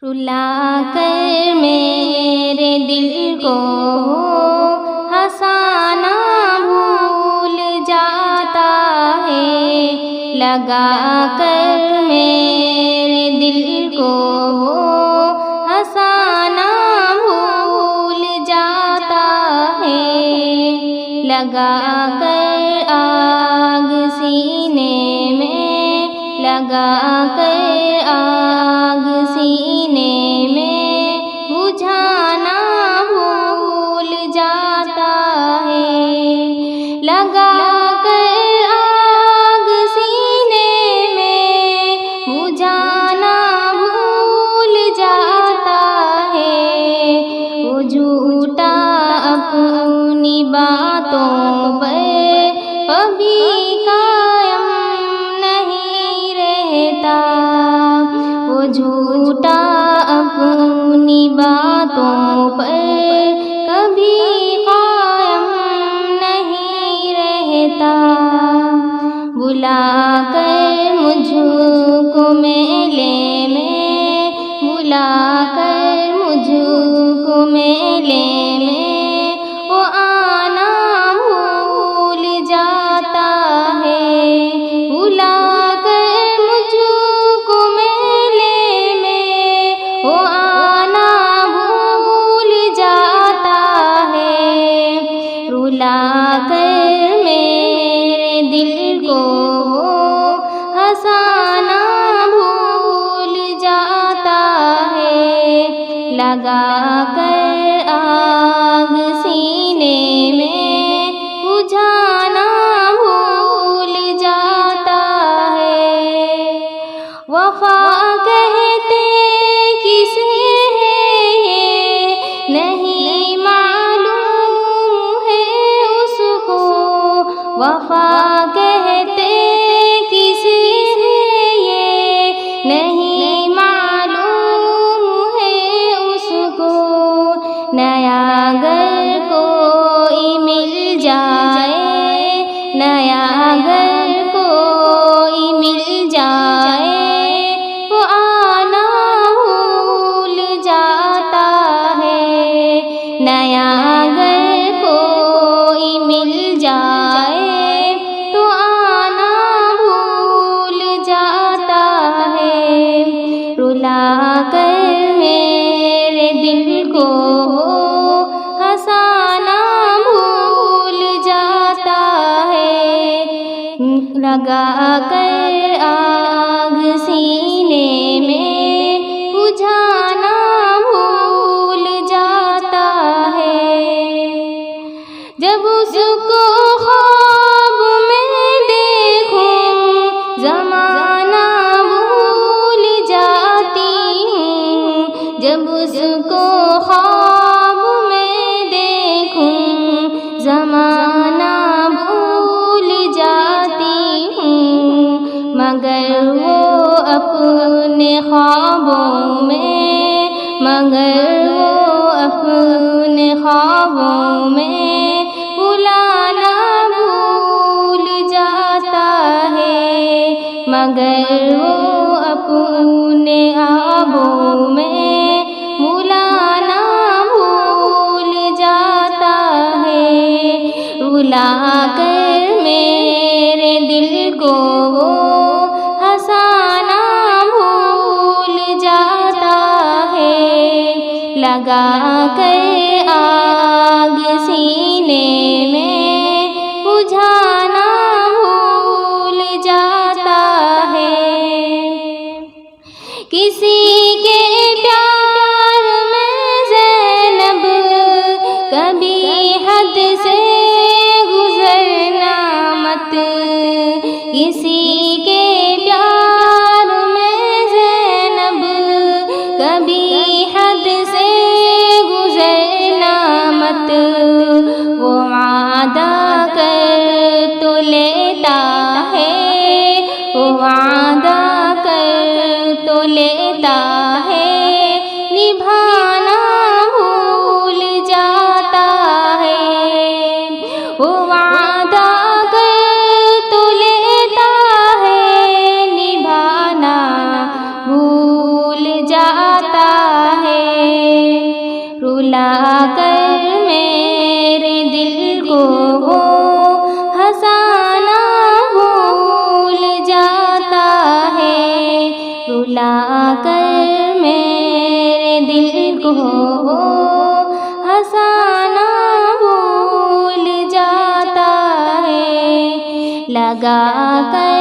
رلا کر میرے دل کو ہنسانا بھول جاتا ہے، لگا کر میرے دل کو ہنسانا بھول جاتا ہے، لگا کر آگ سینے میں، لگا کر آگ سینے میں بجھانا بھول جاتا ہے، لگا کر آگ سینے میں بجھانا بھول جاتا ہے، وہ جھوٹا اپنی باتوں پر کبھی قائم نہیں رہتا، وہ جھوٹا اپنی باتوں پر کبھی قائم نہیں رہتا، بلا کر مجھ کو میلے میں، بلا کر مجھ کو میلے میں وہ آنا بھول جاتا ہے، بلا کر مجھ کو میلے میں وہ آنا بھول جاتا ہے، رلا کر میرے دل کو ہنسانا بھول جاتا ہے، لگا کر آگ سینے میں بجھانا بھول جاتا ہے، وفا کہتے کسے ہے یہ نہیں معلوم ہے اس کو، وفا کہتے کسے ہے یہ نہیں معلوم ہے اس کو، نیا گھر کوئی مل جائے، نیا گھر کوئی مل جائے وہ آنا بھول جاتا ہے، نیا گھر کوئی مل جائے تو آنا بھول جاتا ہے، رلا کر میرے دل کو ہنسانا بھول جاتا ہے، لگا کر آگ سینے میں بجھانا بھول جاتا ہے، جب اس کو خواب میں دیکھوں زمانہ بھول جاتی ہوں، جب اس کو خواب میں دیکھوں زمانہ بھول جاتی ہوں، مگر وہ اپنے خوابوں میں، مگر وہ اپنے خوابوں میں بلانا بھول جاتا ہے، مگر وہ اپنے خوابوں میں بلانا بھول جاتا ہے، رلا کر میرے دل کو ہنسانا بھول جاتا ہے، لگا کر آگ سینے میں بجھانا بھول جاتا ہے، کسی کے پیار میں زینب کبھی حد سے گزرنا مت، کسی کے پیار میں زینب کبھی حد سے گزرنا مت، وہ وعدہ کر تو لیتا ہے، وہ وعدہ کر تو لیتا ہے جاتا ہے، رلا کر میرے دل کو وہ ہنسانا بھول جاتا ہے، رلا کر میرے دل کو وہ ہنسانا بھول جاتا ہے، لگا کر